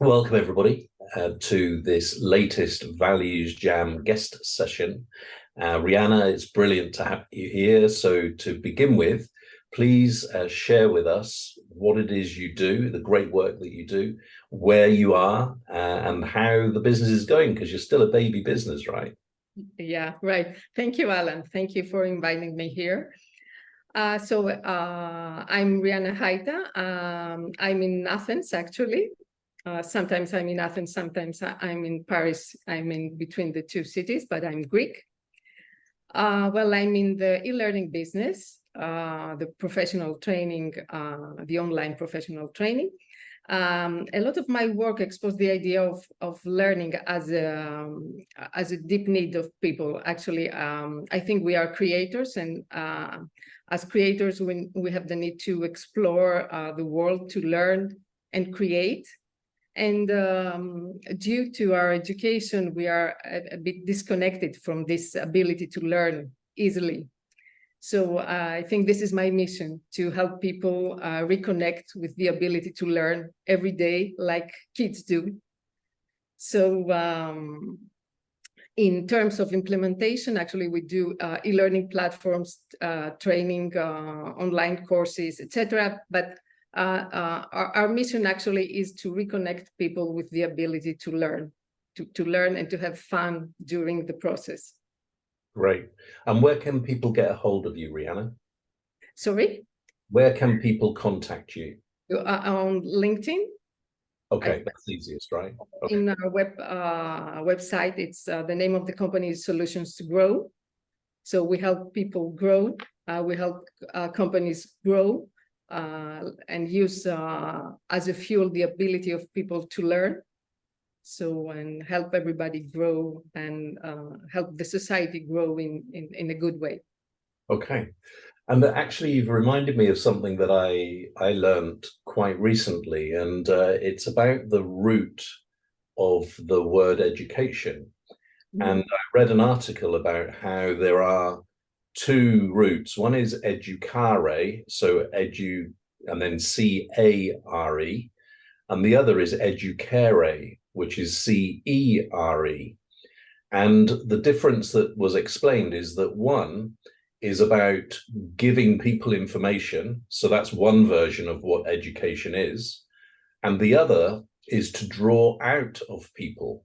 Welcome, everybody, to this latest Values Jam guest session. Rianna, it's brilliant to have you here. So to begin with, please share with us what it is you do, the great work that you do, where you are, and how the business is going, because you're still a baby business, right? Yeah, right. Thank you, Alan. Thank you for inviting me here. I'm Rianna Chaita. I'm in Athens, actually. Sometimes I'm in Athens, sometimes I'm in Paris. I'm in between the two cities, but I'm Greek. Well, I'm in the e-learning business, the professional training, the online professional training. A lot of my work exposed the idea of learning as a deep need of people. Actually, I think we are creators, and as creators, we have the need to explore the world, to learn and create. And due to our education, we are a bit disconnected from this ability to learn easily. So I think this is my mission, to help people reconnect with the ability to learn every day like kids do. So in terms of implementation, actually, we do e-learning platforms, training, online courses, etc. But our mission actually is to reconnect people with the ability to learn, to learn and to have fun during the process. Great. And where can people get a hold of you, Rianna? Sorry? Where can people contact you? On LinkedIn. Okay, that's the easiest, right? Okay. In our website, it's the name of the company is Solutions to Grow. So we help people grow. We help companies grow. And use as a fuel the ability of people to learn, and help everybody grow and help the society grow in a good way. Okay. And actually, you've reminded me of something that I learned quite recently, and it's about the root of the word education. Mm-hmm. And I read an article about how there are two roots. One is educare, so edu, and then C-A-R-E, and the other is educare, which is C-E-R-E. And the difference that was explained is that one is about giving people information, so that's one version of what education is, and the other is to draw out of people.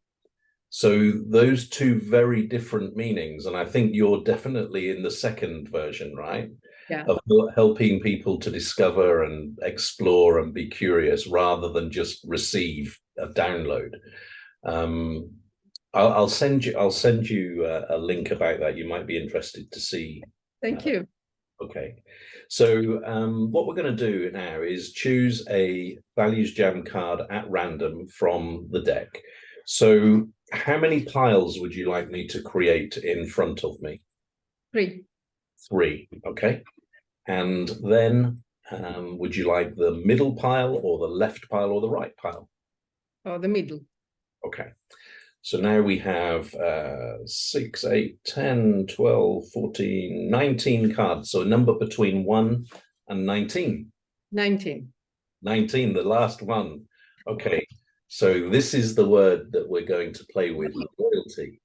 So those two very different meanings, and I think you're definitely in the second version, right? Yeah. Of helping people to discover and explore and be curious rather than just receive a download. I'll send you a link about that. You might be interested to see. Thank you. Okay, so what we're going to do now is choose a Values Jam card at random from the deck. So how many piles would you like me to create in front of me? 3. 3, okay. And then would you like the middle pile or the left pile or the right pile? Oh, the middle. Okay. So now we have 6, 8, 10, 12, 14, 19 cards. So a number between 1 and 19. 19. 19, the last one. Okay. So this is the word that we're going to play with, loyalty.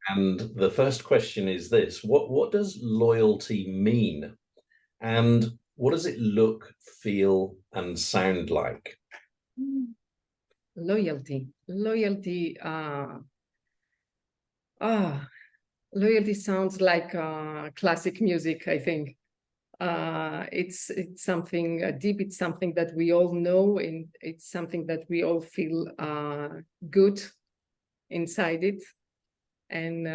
And the first question is this: what does loyalty mean? And what does it look, feel, and sound like? Loyalty. Loyalty. Loyalty sounds like classic music, I think. It's something deep. It's something that we all know, and it's something that we all feel good inside it. And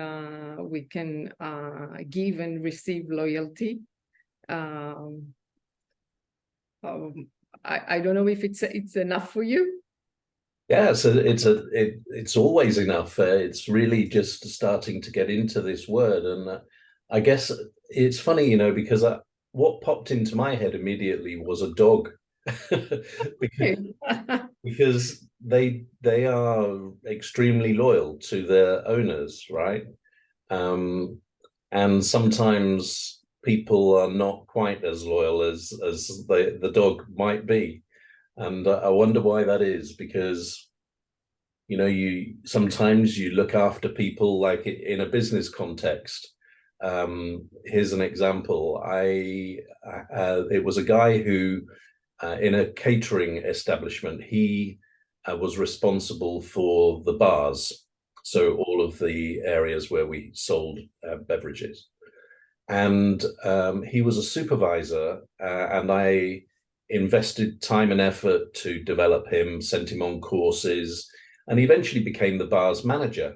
we can give and receive loyalty. I don't know if it's enough for you. Yeah, so it's always enough. It's really just starting to get into this word, and I guess it's funny, because what popped into my head immediately was a dog, because they are extremely loyal to their owners, right? And sometimes people are not quite as loyal as the dog might be. And I wonder why that is, because You know, you sometimes you look after people like in a business context. Here's an example. It was a guy who, in a catering establishment, he was responsible for the bars, so all of the areas where we sold beverages. And he was a supervisor, and I invested time and effort to develop him, sent him on courses, and he eventually became the bar's manager.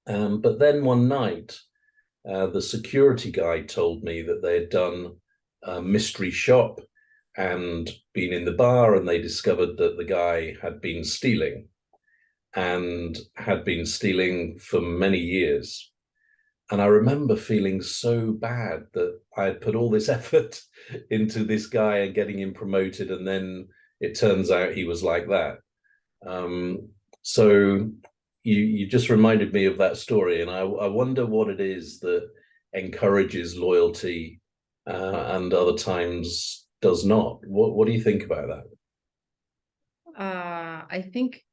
But then one night, the security guy told me that they had done a mystery shop and been in the bar, and they discovered that the guy had been stealing and had been stealing for many years. And I remember feeling so bad that I had put all this effort into this guy and getting him promoted, and then it turns out he was like that. So you just reminded me of that story, and I wonder what it is that encourages loyalty and other times does not. What do you think about that? I think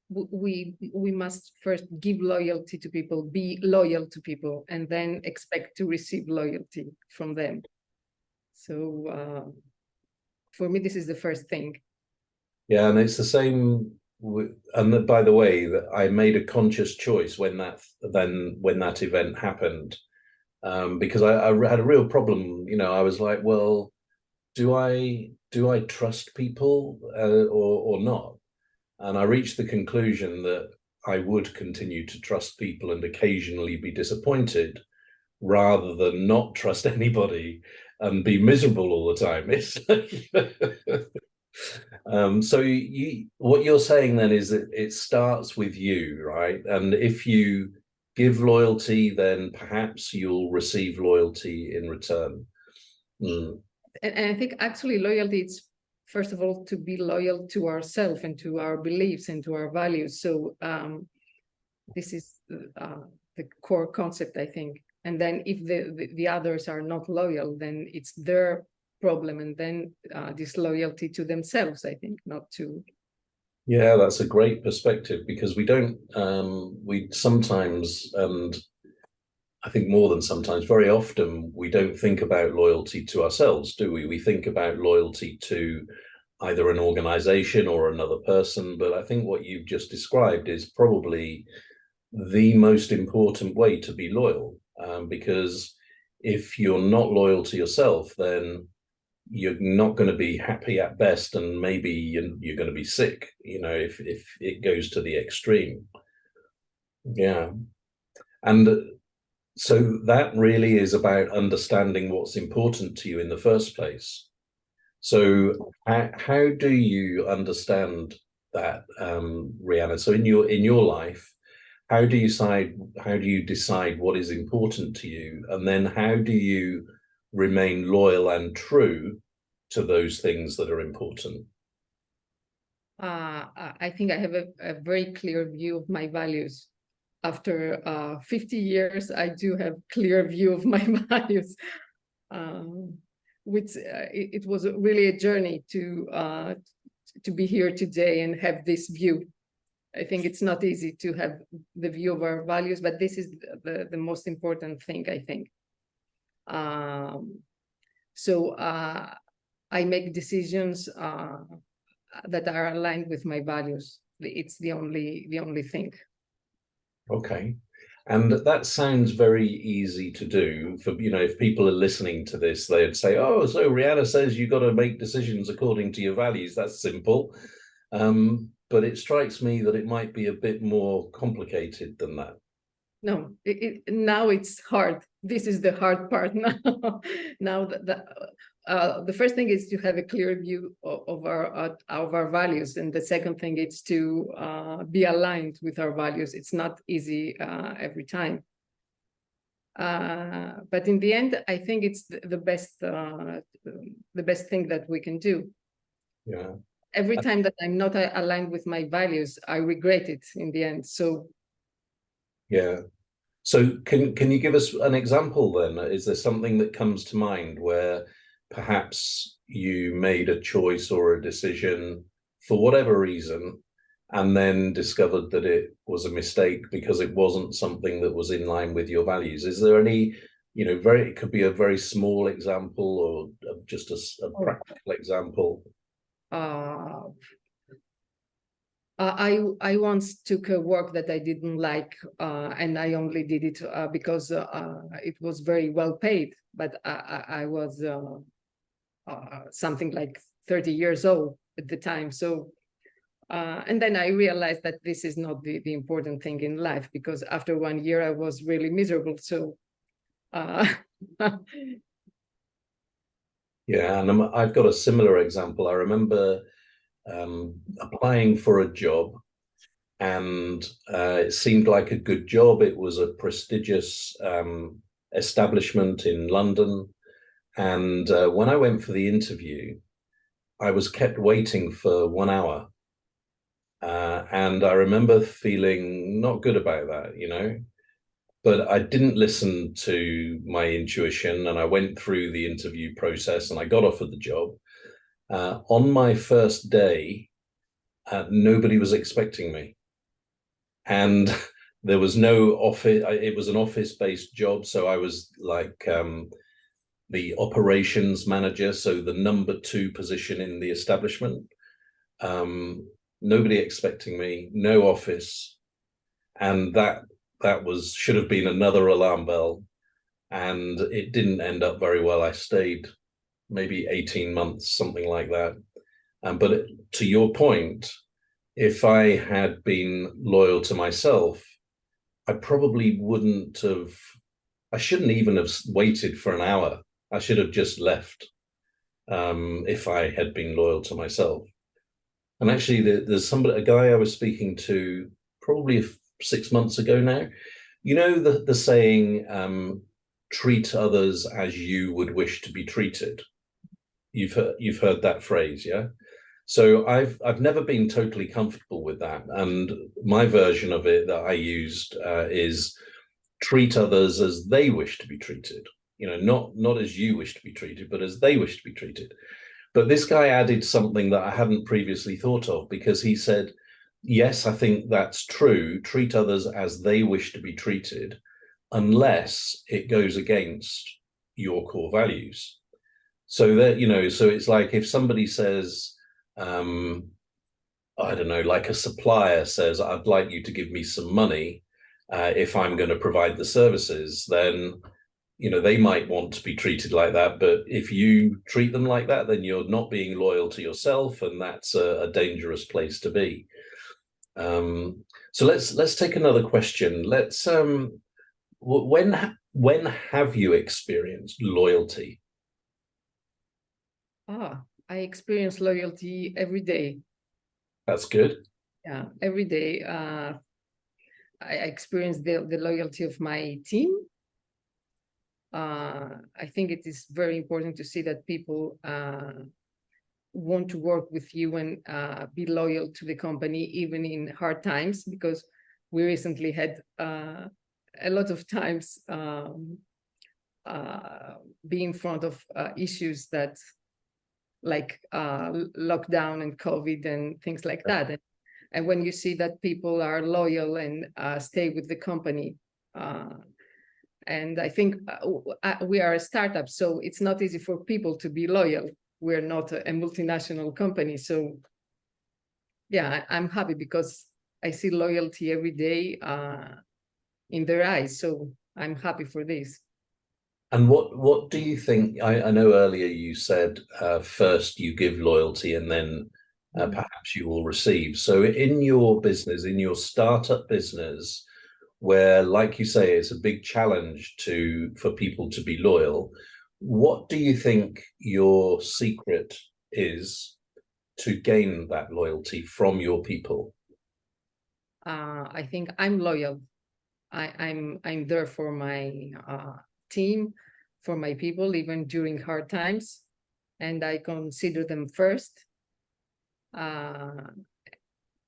we must first give loyalty to people, be loyal to people, and then expect to receive loyalty from them. So for me, this is the first thing. Yeah, and it's the same. And by the way, that I made a conscious choice when that event happened, because I had a real problem. You know, I was like, well, do I trust people or not? And I reached the conclusion that I would continue to trust people and occasionally be disappointed, rather than not trust anybody and be miserable all the time. It's so what you're saying then is that it starts with you, right? And if you give loyalty, then perhaps you'll receive loyalty in return. And I think actually loyalty, it's first of all to be loyal to ourselves and to our beliefs and to our values. So this is the core concept, I think. And then if the others are not loyal, then it's their problem, and then disloyalty to themselves, I think, not to. Yeah, that's a great perspective, because we sometimes, and I think more than sometimes, very often, we don't think about loyalty to ourselves, do we? We think about loyalty to either an organization or another person. But I think what you've just described is probably the most important way to be loyal, because if you're not loyal to yourself, then you're not going to be happy at best, and maybe you're going to be sick, you know, if it goes to the extreme. Yeah. And so that really is about understanding what's important to you in the first place. So how do you understand that, Rianna? So in your life, how do you decide what is important to you, and then how do you remain loyal and true to those things that are important? I think I have a very clear view of my values. After 50 years, I do have clear view of my values. Which it was really a journey to be here today and have this view. I think it's not easy to have the view of our values, but this is the most important thing, I think. So I make decisions that are aligned with my values. It's the only thing. Okay. And that sounds very easy to do. For, you know, if people are listening to this, they'd say, oh, so Rianna says you've got to make decisions according to your values. That's simple. But it strikes me that it might be a bit more complicated than that. No, now it's hard. This is the hard part now. Now the first thing is to have a clear view of our values, and the second thing is to be aligned with our values. It's not easy every time, but in the end, I think it's the best thing that we can do. Yeah. Every time that I'm not aligned with my values, I regret it in the end. So. Yeah. So can you give us an example then? Is there something that comes to mind where perhaps you made a choice or a decision for whatever reason, and then discovered that it was a mistake because it wasn't something that was in line with your values? Is there any, it could be a very small example or just a practical example? Uh, I once took a work that I didn't like, and I only did it because it was very well paid, but I was something like 30 years old at the time. So, and then I realized that this is not the important thing in life, because after 1 year I was really miserable. So, yeah, and I've got a similar example. I remember applying for a job, and it seemed like a good job. It was a prestigious establishment in London. And when I went for the interview, I was kept waiting for 1 hour. And I remember feeling not good about that. But I didn't listen to my intuition, and I went through the interview process and I got offered the job. On my first day, nobody was expecting me. And there was no office. It was an office-based job. So I was like the operations manager, so the number 2 position in the establishment. Nobody expecting me, no office. And that should have been another alarm bell. And it didn't end up very well. I stayed maybe 18 months, something like that. But to your point, if I had been loyal to myself, I probably wouldn't have, I shouldn't even have waited for an hour. I should have just left if I had been loyal to myself. And actually, there's a guy I was speaking to probably 6 months ago now. You know the saying, treat others as you would wish to be treated. You've heard that phrase, yeah? So I've never been totally comfortable with that. And my version of it that I used is treat others as they wish to be treated. Not as you wish to be treated, but as they wish to be treated. But this guy added something that I hadn't previously thought of, because he said, yes, I think that's true. Treat others as they wish to be treated, unless it goes against your core values. So that, so it's like if somebody says, I don't know, like a supplier says, I'd like you to give me some money if I'm going to provide the services, then they might want to be treated like that. But if you treat them like that, then you're not being loyal to yourself, and that's a dangerous place to be. So let's take another question. Let's when have you experienced loyalty? I experience loyalty every day. That's good. Yeah, every day. I experience the loyalty of my team. I think it is very important to see that people want to work with you and be loyal to the company, even in hard times, because we recently had a lot of times be in front of issues that, like lockdown and COVID and things like that. And when you see that people are loyal and stay with the company, and I think we are a startup, so it's not easy for people to be loyal. We're not a multinational company. So yeah, I'm happy because I see loyalty every day in their eyes. So I'm happy for this. And what do you think? I know earlier you said first you give loyalty and then perhaps you will receive. So in your business, in your startup business, where, like you say, it's a big challenge for people to be loyal, what do you think your secret is to gain that loyalty from your people? I think I'm loyal. I'm there for my team, for my people, even during hard times, and I consider them first.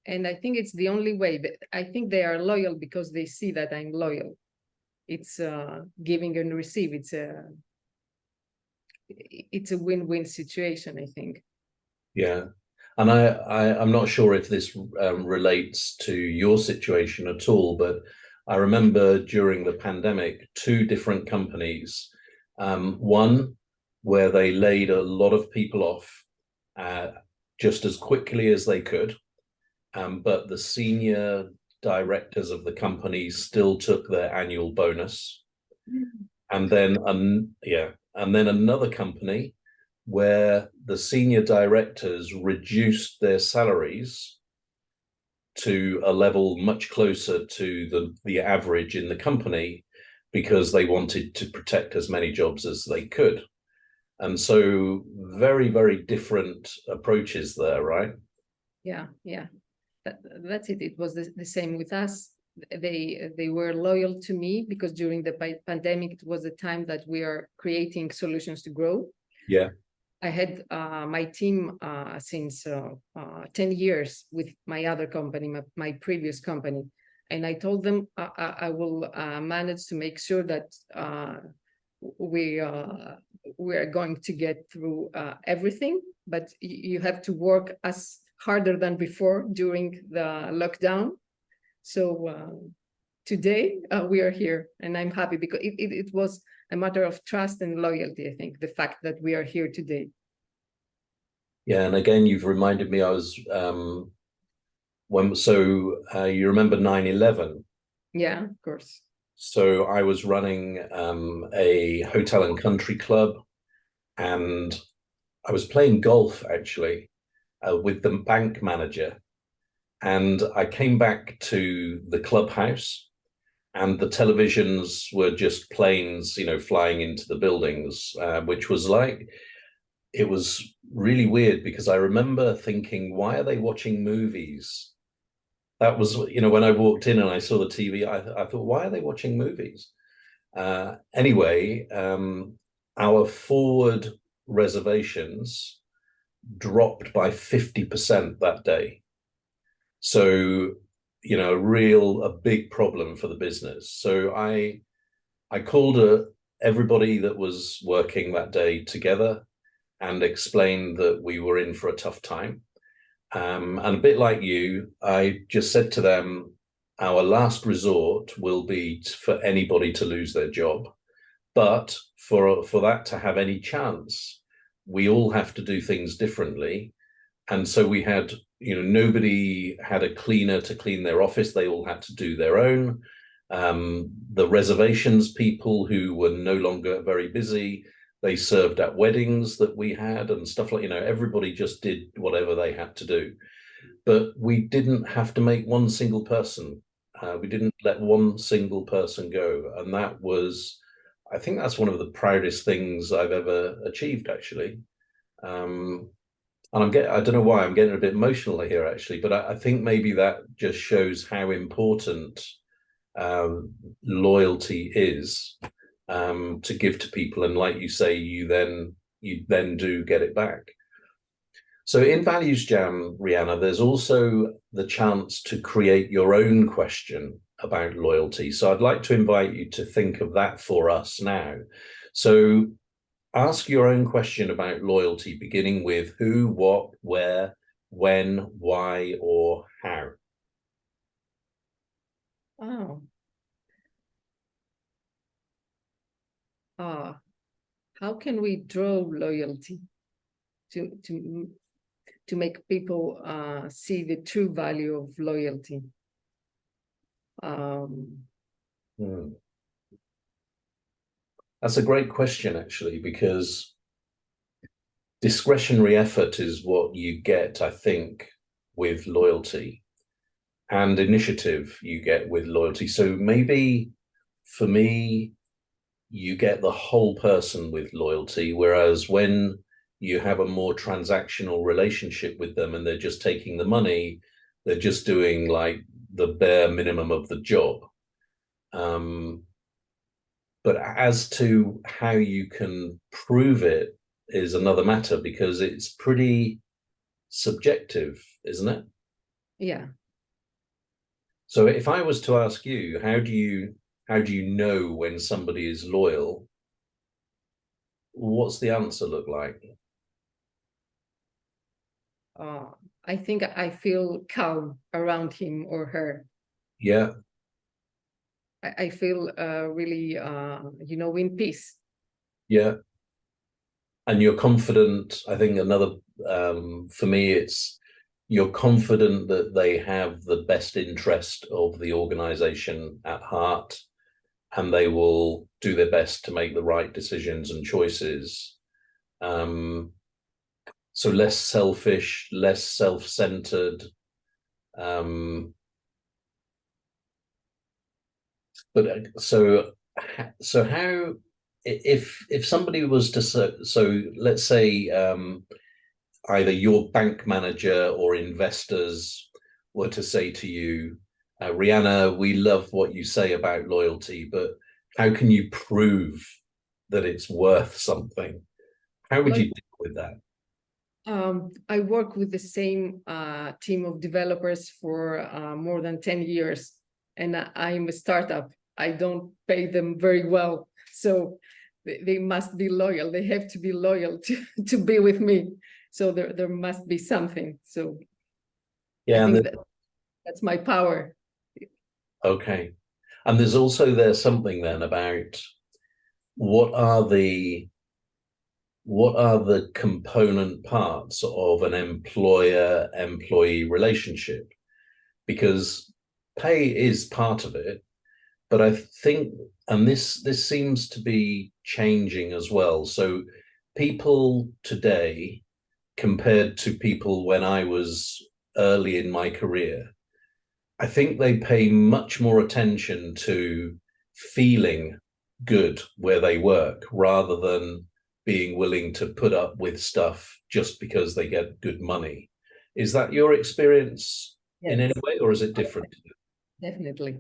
And I think it's the only way. That I think they are loyal because they see that I'm loyal. It's giving and receive. It's a win-win situation, I think. Yeah. And I'm not sure if this relates to your situation at all, but I remember during the pandemic, two different companies, one where they laid a lot of people off just as quickly as they could, but the senior directors of the company still took their annual bonus. And then, and then another company where the senior directors reduced their salaries to a level much closer to the average in the company because they wanted to protect as many jobs as they could. And so very, very different approaches there, right? Yeah, yeah. That's it. It was the same with us. They were loyal to me because during the pandemic, it was the time that we are creating solutions to grow. Yeah. I had my team since 10 years with my other company, my previous company. And I told them I will manage to make sure that we are going to get through everything, but you have to work as harder than before during the lockdown. So today we are here, and I'm happy because it was a matter of trust and loyalty. I think the fact that we are here today. Yeah, and again, you've reminded me. I was you remember 9/11? Yeah, of course. So I was running a hotel and country club, and I was playing golf actually with the bank manager. And I came back to the clubhouse, and the televisions were just planes, flying into the buildings, which was like, it was really weird because I remember thinking, why are they watching movies? That was, when I walked in and I saw the TV, I thought, why are they watching movies? Anyway, our forward reservations dropped by 50% that day. So, a big problem for the business. So I called everybody that was working that day together and explained that we were in for a tough time. And a bit like you, I just said to them, our last resort will be for anybody to lose their job. But for that to have any chance, we all have to do things differently. And so we had, nobody had a cleaner to clean their office. They all had to do their own. The reservations people who were no longer very busy, they served at weddings that we had and stuff like, everybody just did whatever they had to do. But we didn't have to make one single person. We didn't let one single person go. And I think that's one of the proudest things I've ever achieved, actually. And I don't know why I'm getting a bit emotional here, actually, but I think maybe that just shows how important loyalty is to give to people. And like you say, you then do get it back. So in ValuesJam, Rianna, there's also the chance to create your own question about loyalty. So I'd like to invite you to think of that for us now. So ask your own question about loyalty, beginning with who, what, where, when, why, or how. Oh. How can we draw loyalty to make people see the true value of loyalty? That's a great question, actually, because discretionary effort is what you get, I think, with loyalty, and initiative you get with loyalty. So maybe for me, you get the whole person with loyalty, whereas when you have a more transactional relationship with them and they're just taking the money, they're just doing like the bare minimum of the job. But as to how you can prove it is another matter, because it's pretty subjective, isn't it? Yeah. So if I was to ask you, how do you know when somebody is loyal? What's the answer look like? I think I feel calm around him or her. Yeah. I feel really, in peace. Yeah. And you're confident. I think another, for me, it's you're confident that they have the best interest of the organization at heart, and they will do their best to make the right decisions and choices. So less selfish, less self-centered. But so how, if somebody was to, so let's say either your bank manager or investors were to say to you, Rianna, we love what you say about loyalty, but how can you prove that it's worth something? How would you deal with that? I work with the same team of developers for more than 10 years, and I'm a startup. I don't pay them very well, so they must be loyal. They have to be loyal to be with me. So there must be something. So Yeah, I think that's my power. okay. And there's something then about what are the component parts of an employer-employee relationship? Because pay is part of it, but I think, and this seems to be changing as well. So people today, compared to people when I was early in my career, I think they pay much more attention to feeling good where they work rather than being willing to put up with stuff just because they get good money. Is that your experience in any way, or is it different? Definitely.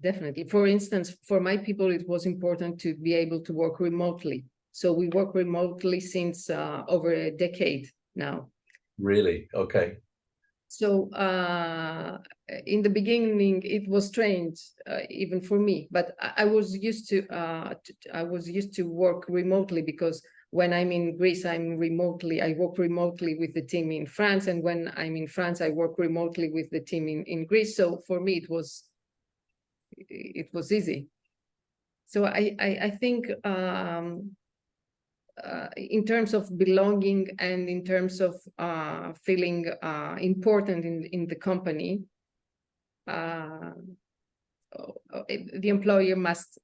Definitely. For instance, for my people, it was important to be able to work remotely. So we work remotely since over a decade now. Really? Okay. So in the beginning, it was strange, even for me. But I was used to work remotely, because when I'm in Greece, I work remotely with the team in France, and when I'm in France, I work remotely with the team in Greece. So for me, it was easy. So I think in terms of belonging and in terms of feeling important in the company, the employer must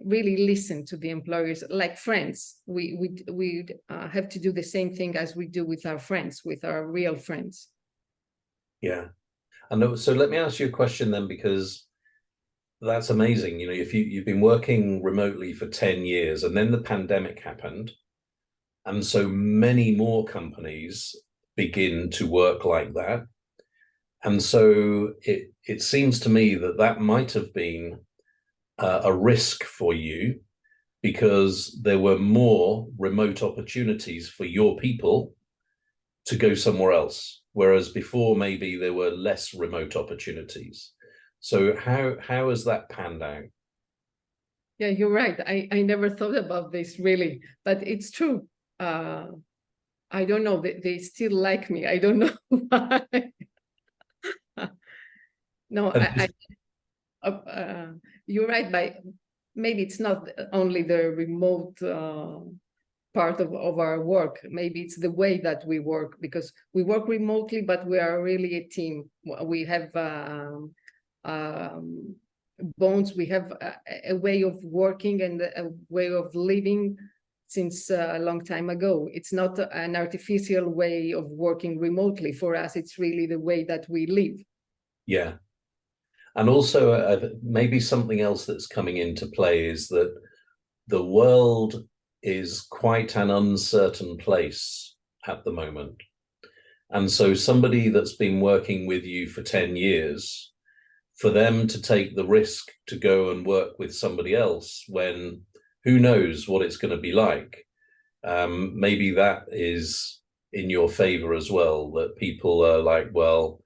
really listen to the employers like friends. We have to do the same thing as we do with our friends, with our real friends. Yeah. And so let me ask you a question then, because that's amazing. You know, if you've been working remotely for 10 years and then the pandemic happened, and so many more companies begin to work like that. And so it seems to me that might have been a risk for you, because there were more remote opportunities for your people to go somewhere else, whereas before maybe there were less remote opportunities. So how has that panned out? Yeah, you're right. I never thought about this really, but it's true. I don't know. They still like me. I don't know why. No, you're right. Maybe it's not only the remote part of our work. Maybe it's the way that we work, because we work remotely, but we are really a team. We have bonds. We have a way of working and a way of living since a long time ago. It's not an artificial way of working remotely. For us, it's really the way that we live. Yeah. And also maybe something else that's coming into play is that the world is quite an uncertain place at the moment. And so somebody that's been working with you for 10 years, for them to take the risk to go and work with somebody else when who knows what it's going to be like, maybe that is in your favor as well, that people are like, well,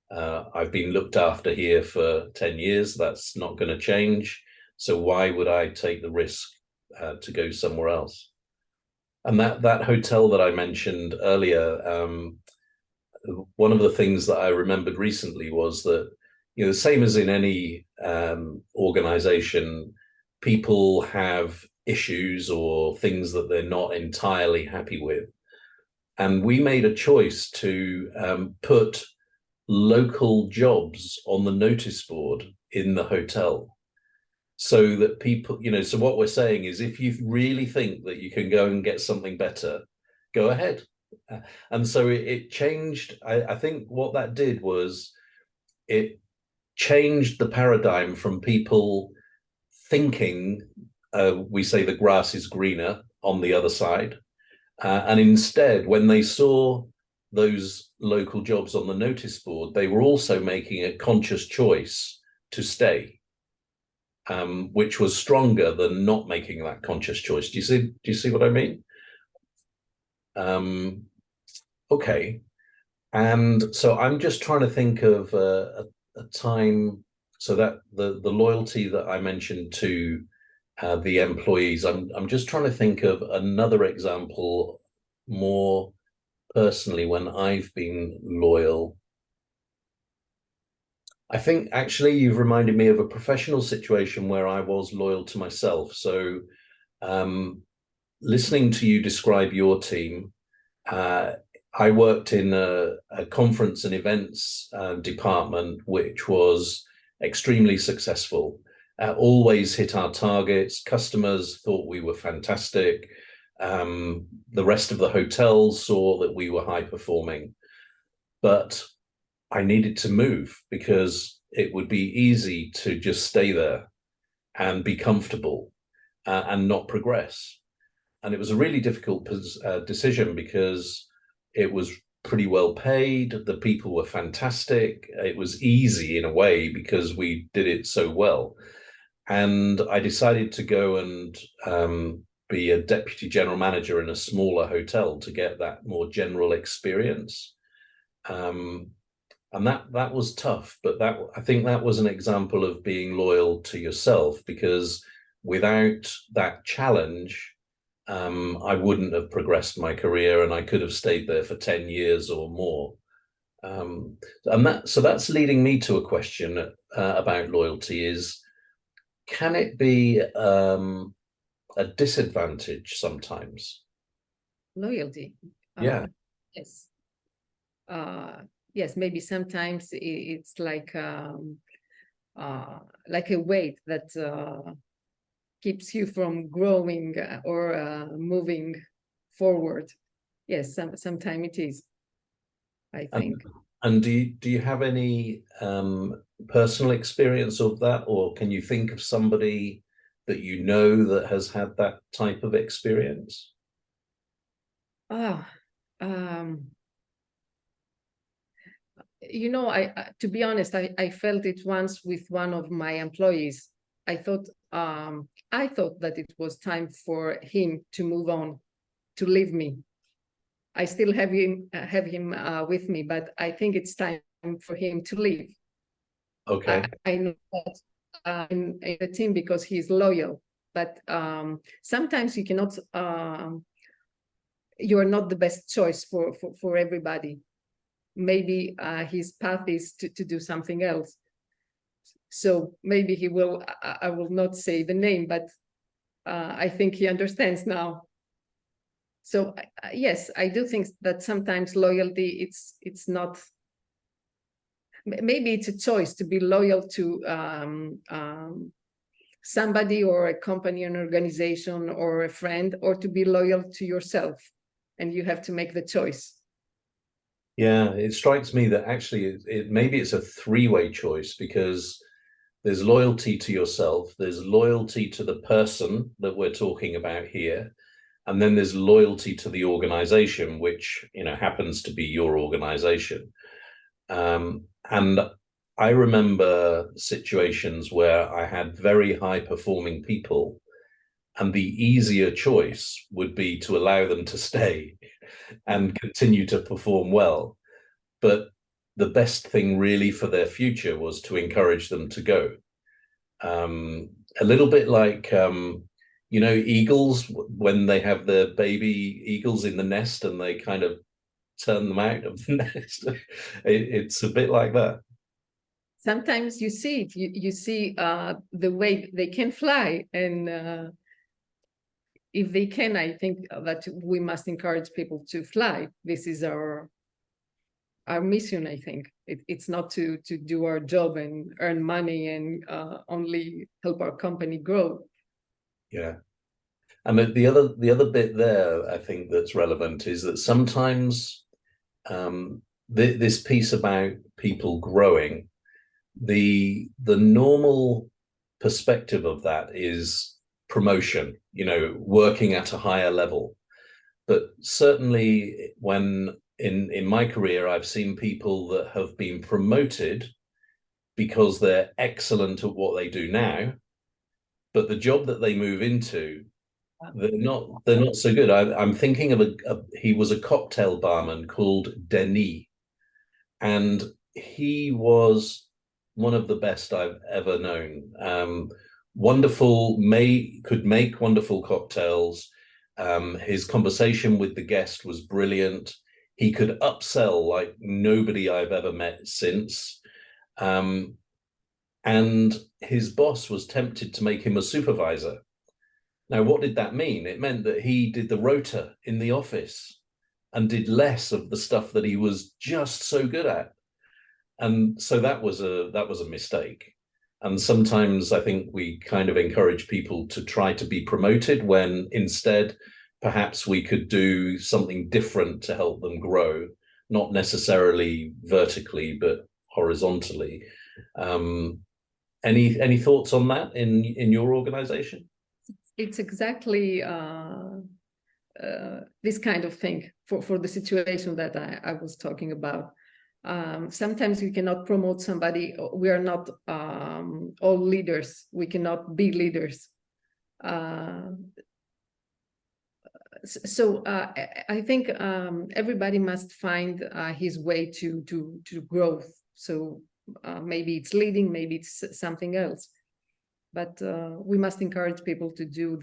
I've been looked after here for 10 years. That's not going to change. So why would I take the risk to go somewhere else? And that hotel that I mentioned earlier, one of the things that I remembered recently was that, you know, the same as in any organization, people have issues or things that they're not entirely happy with. And we made a choice to put local jobs on the notice board in the hotel, so that people, you know, so what we're saying is, if you really think that you can go and get something better, go ahead. And so it changed. I think what that did was it changed the paradigm from people thinking, we say the grass is greener on the other side. And instead, when they saw those local jobs on the notice board, they were also making a conscious choice to stay, which was stronger than not making that conscious choice. Do you see what I mean? Okay. And so I'm just trying to think of a time, so that the loyalty that I mentioned to the employees, I'm just trying to think of another example more personally when I've been loyal. I think actually you've reminded me of a professional situation where I was loyal to myself. So listening to you describe your team, I worked in a conference and events department, which was extremely successful. Always hit our targets. Customers thought we were fantastic. The rest of the hotels saw that we were high performing. But I needed to move because it would be easy to just stay there and be comfortable and not progress. And it was a really difficult decision because it was pretty well paid. The people were fantastic. It was easy in a way because we did it so well. And I decided to go and be a deputy general manager in a smaller hotel to get that more general experience. And that was tough, but I think that was an example of being loyal to yourself, because without that challenge, I wouldn't have progressed my career, and I could have stayed there for 10 years or more. So that's leading me to a question about loyalty: is, can it be a disadvantage sometimes? Loyalty. Yeah. Yes. Yes, maybe sometimes it's like a weight that keeps you from growing or moving forward. Yes, sometimes it is, I think. And do you have any personal experience of that, or can you think of somebody that you know that has had that type of experience? You know, to be honest, I felt it once with one of my employees. I thought that it was time for him to move on, to leave me. I still have him with me, but I think it's time for him to leave. Okay. I know that in the team because he's loyal, but sometimes you cannot. You're not the best choice for everybody. Maybe his path is to do something else. So maybe he will. I will not say the name, but I think he understands now. So yes, I do think that sometimes loyalty, it's not. Maybe it's a choice to be loyal to somebody or a company, an organization, or a friend, or to be loyal to yourself, and you have to make the choice. Yeah, it strikes me that actually maybe it's a three-way choice, because there's loyalty to yourself, there's loyalty to the person that we're talking about here, and then there's loyalty to the organization, which, you know, happens to be your organization. And I remember situations where I had very high performing people, and the easier choice would be to allow them to stay and continue to perform well. But the best thing really for their future was to encourage them to go. A little bit like, eagles, when they have their baby eagles in the nest and they kind of turn them out of the nest. It's a bit like that. Sometimes you see it, you see the way they can fly, and if they can, I think that we must encourage people to fly. This is our mission. I think it's not to do our job and earn money and only help our company grow. Yeah. And the other bit there, I think, that's relevant is that sometimes this piece about people growing, the normal perspective of that is promotion, working at a higher level. But certainly when in my career, I've seen people that have been promoted because they're excellent at what they do now, but the job that they move into, they're not so good. I'm thinking of he was a cocktail barman called Denis, and he was one of the best I've ever known. Wonderful, could make wonderful cocktails. His conversation with the guest was brilliant. He could upsell like nobody I've ever met since. And his boss was tempted to make him a supervisor. Now, what did that mean? It meant that he did the rota in the office and did less of the stuff that he was just so good at. And so that was a mistake. And sometimes I think we kind of encourage people to try to be promoted when instead perhaps we could do something different to help them grow, not necessarily vertically, but horizontally. Any thoughts on that in your organization? It's exactly this kind of thing for the situation that I was talking about. Sometimes we cannot promote somebody. We are not all leaders. We cannot be leaders. So I think everybody must find his way to growth. So maybe it's leading, maybe it's something else. But we must encourage people to do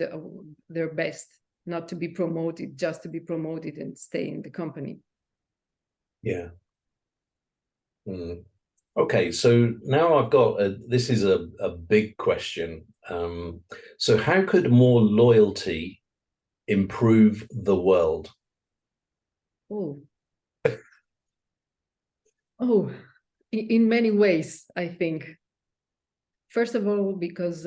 their best, not to be promoted, just to be promoted and stay in the company. Yeah. Okay, so now I've got this is a big question. So how could more loyalty improve the world? Oh, in many ways, I think. First of all, because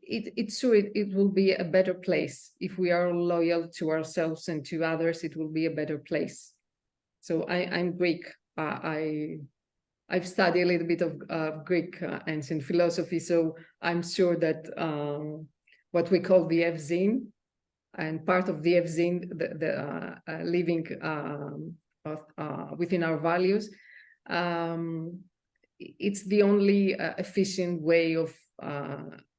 it's true, it will be a better place. If we are loyal to ourselves and to others, it will be a better place. So I'm Greek. I've studied a little bit of Greek ancient philosophy, so I'm sure that what we call the Evzine, and part of the Evzine, the living within our values, it's the only efficient way of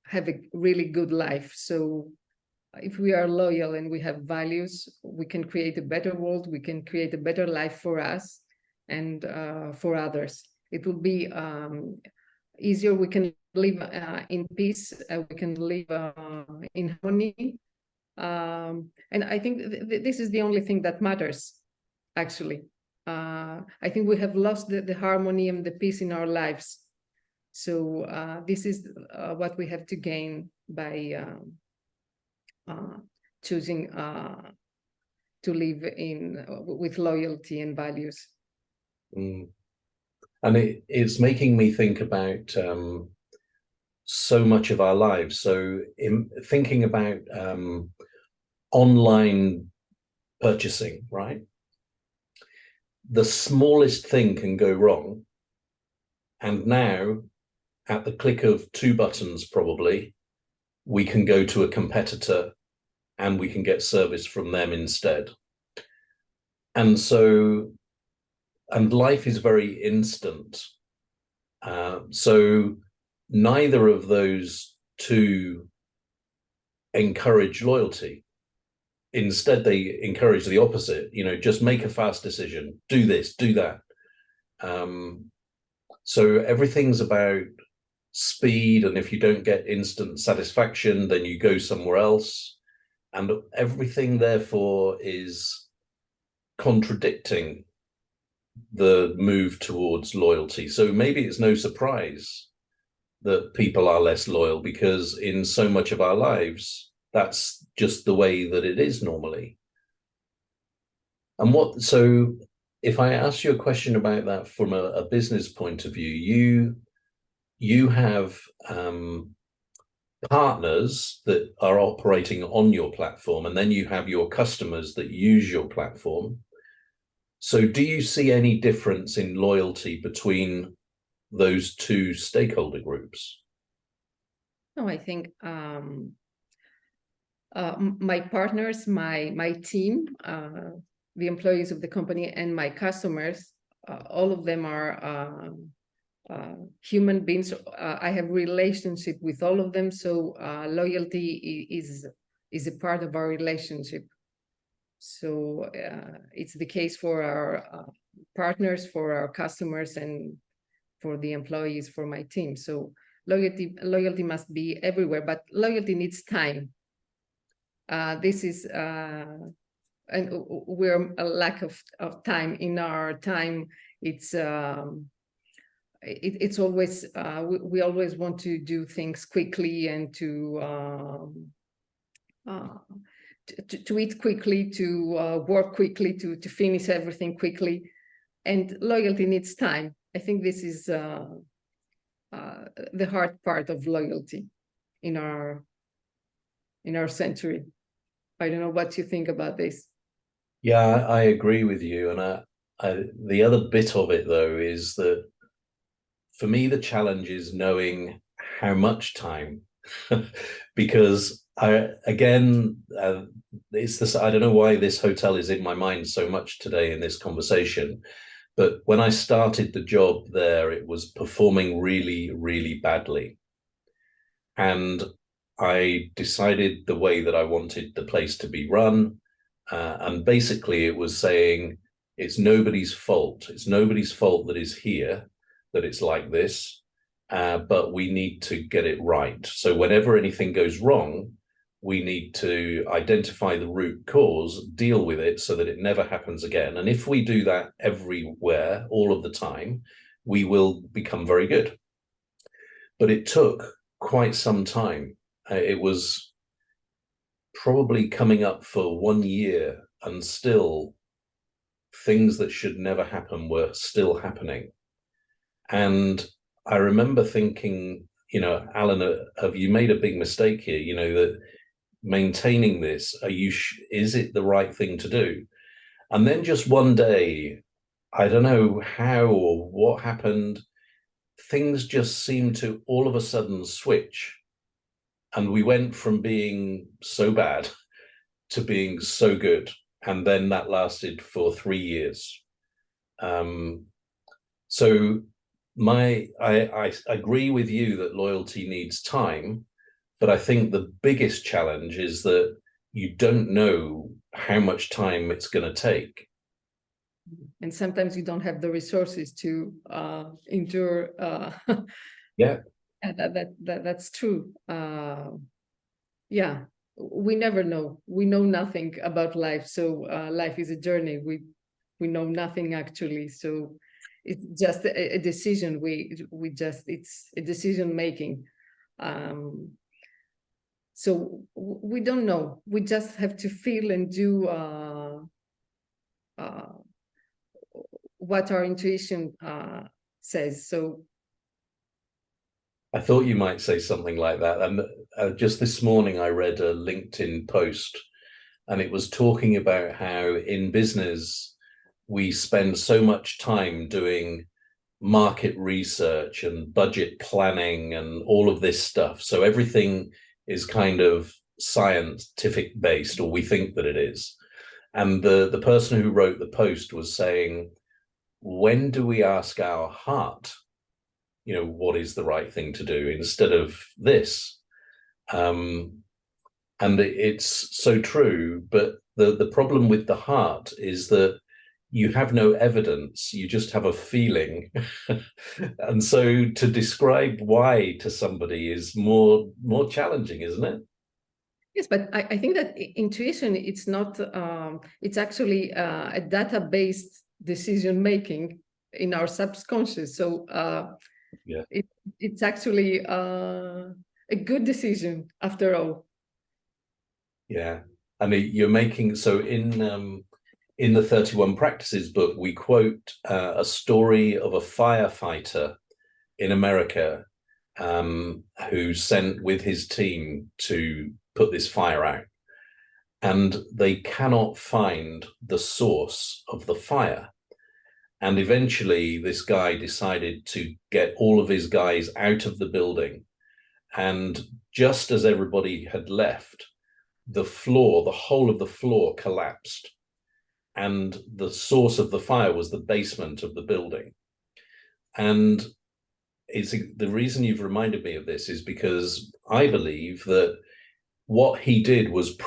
have a really good life. So if we are loyal and we have values, we can create a better world, we can create a better life for us and for others. It will be easier, we can live in peace, we can live in harmony. And I think this is the only thing that matters, actually. I think we have lost the harmony and the peace in our lives. So this is what we have to gain by choosing to live with loyalty and values. And it's making me think about so much of our lives. So in thinking about online purchasing, right? The smallest thing can go wrong. And now, at the click of 2 buttons, probably, we can go to a competitor and we can get service from them instead. And so, and life is very instant. So neither of those two encourage loyalty. Instead, they encourage the opposite, just make a fast decision, do this, do that. So everything's about speed. And if you don't get instant satisfaction, then you go somewhere else. and everything therefore is contradicting the move towards loyalty. So maybe it's no surprise that people are less loyal, because in so much of our lives, that's just the way that it is normally. And so if I ask you a question about that from a business point of view, you have partners that are operating on your platform, and then you have your customers that use your platform. So do you see any difference in loyalty between those two stakeholder groups? No, I think my partners, my team, the employees of the company, and my customers, all of them are human beings. I have relationship with all of them, so loyalty is a part of our relationship. So it's the case for our partners, for our customers, and for the employees, for my team. So loyalty must be everywhere, but loyalty needs time. This is and we're a lack of time. In our time, it's always we always want to do things quickly and to eat quickly, to work quickly, to finish everything quickly, and loyalty needs time. I think this is the hard part of loyalty in our century. I don't know what you think about this. Yeah, I agree with you. And the other bit of it, though, is that for me, the challenge is knowing how much time, because it's this, I don't know why this hotel is in my mind so much today in this conversation, but when I started the job there, it was performing really, really badly. And I decided the way that I wanted the place to be run. And basically it was saying, it's nobody's fault. It's nobody's fault that is here, that it's like this, but we need to get it right. So whenever anything goes wrong, we need to identify the root cause, deal with it so that it never happens again. And if we do that everywhere, all of the time, we will become very good. But it took quite some time. It was probably coming up for 1 year, and still things that should never happen were still happening. And I remember thinking, Alan, have you made a big mistake here? That maintaining this, is it the right thing to do? And then just one day, I don't know how or what happened, things just seemed to all of a sudden switch. And we went from being so bad to being so good. And then that lasted for 3 years. So I agree with you that loyalty needs time, but I think the biggest challenge is that you don't know how much time it's going to take. And sometimes you don't have the resources to endure. Yeah. That's true. Yeah, we never know. We know nothing about life. So life is a journey. We know nothing actually. So it's just a decision. It's a decision making. So we don't know. We just have to feel and do what our intuition says. So I thought you might say something like that. And just this morning, I read a LinkedIn post, and it was talking about how in business, we spend so much time doing market research and budget planning and all of this stuff. So everything is kind of scientific based, or we think that it is. And the person who wrote the post was saying, when do we ask our heart, what is the right thing to do instead of this? And it's so true. But the problem with the heart is that you have no evidence, you just have a feeling. And so to describe why to somebody is more challenging, isn't it? Yes, but I think that intuition, it's not, it's actually a data-based decision making in our subconscious. So Yeah. it's actually a good decision after all. Yeah. I mean, you're making, so in the 31 Practices book, we quote a story of a firefighter in America who sent with his team to put this fire out. And they cannot find the source of the fire. And eventually, this guy decided to get all of his guys out of the building. And just as everybody had left, the floor, the whole of the floor collapsed. And the source of the fire was the basement of the building. And it's the reason you've reminded me of this is because I believe that what he did was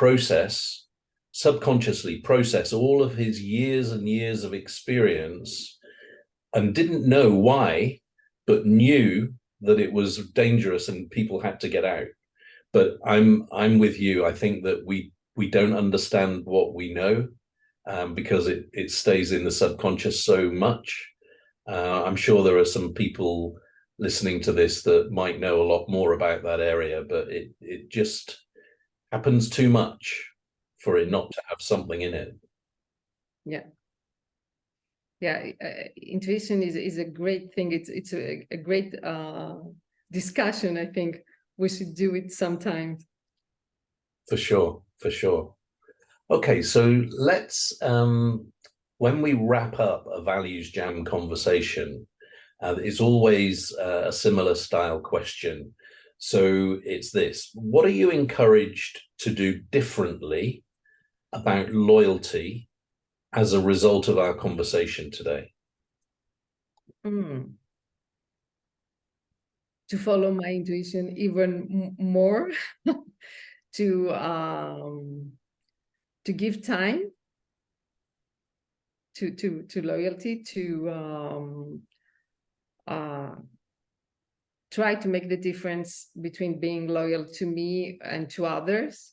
subconsciously process all of his years and years of experience and didn't know why, but knew that it was dangerous and people had to get out. But I'm with you. I think that we don't understand what we know because it stays in the subconscious so much. I'm sure there are some people listening to this that might know a lot more about that area, but it just happens too much for it not to have something in it. Yeah. Yeah, intuition is a great thing. It's a great discussion. I think we should do it sometime. For sure, for sure. Okay, so let's when we wrap up a Values Jam conversation, it's always a similar style question. So it's this: what are you encouraged to do differently about loyalty as a result of our conversation today? To follow my intuition even more, to give time to loyalty, to try to make the difference between being loyal to me and to others,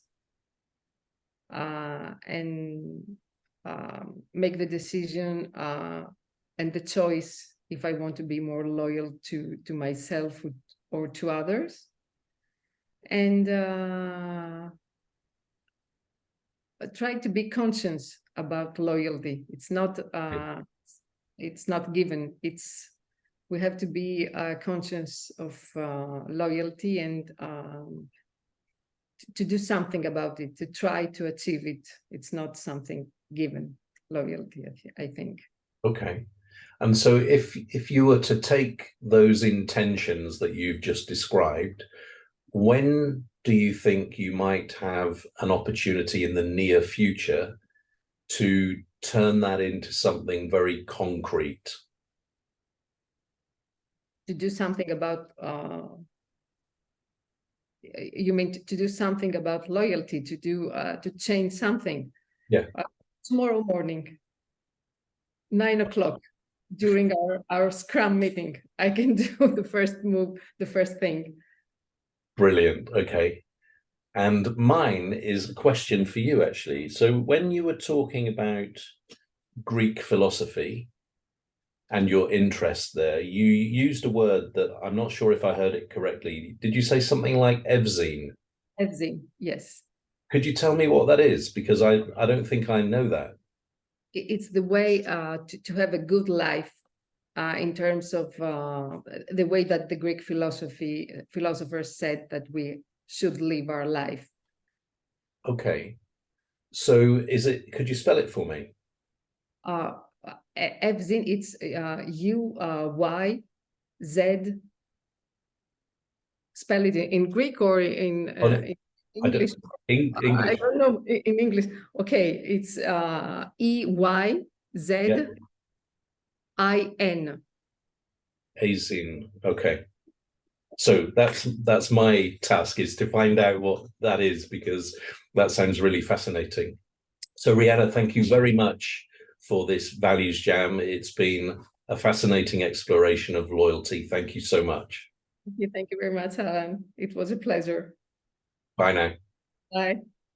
and make the decision and the choice if I want to be more loyal to myself or to others. And try to be conscious about loyalty. It's not given. We have to be conscious of loyalty and to do something about it, to try to achieve it. It's not something given, loyalty, I think. Okay. And so if you were to take those intentions that you've just described, when do you think you might have an opportunity in the near future to turn that into something very concrete? To do something about, you mean to do something about loyalty, to change something? Yeah. Tomorrow morning, 9 o'clock, during our Scrum meeting, I can do the first move, the first thing. Brilliant. Okay. And mine is a question for you, actually. So when you were talking about Greek philosophy and your interest there, you used a word that I'm not sure if I heard it correctly. Did you say something like evzine? Evzine, yes. Could you tell me what that is? Because I don't think I know that. It's the way to have a good life, in terms of the way that the Greek philosophers said that we should live our life. Okay. So could you spell it for me? Evzine, it's U-Y-Z. Spell it in Greek or in English? English. I don't know in English. Okay, it's E-Y-Z-I-N. Azin. Okay. So that's my task, is to find out what that is, because that sounds really fascinating. So Rianna, thank you very much for this Values Jam. It's been a fascinating exploration of loyalty. Thank you so much. Thank you very much, Alan. It was a pleasure. Bye now. Bye.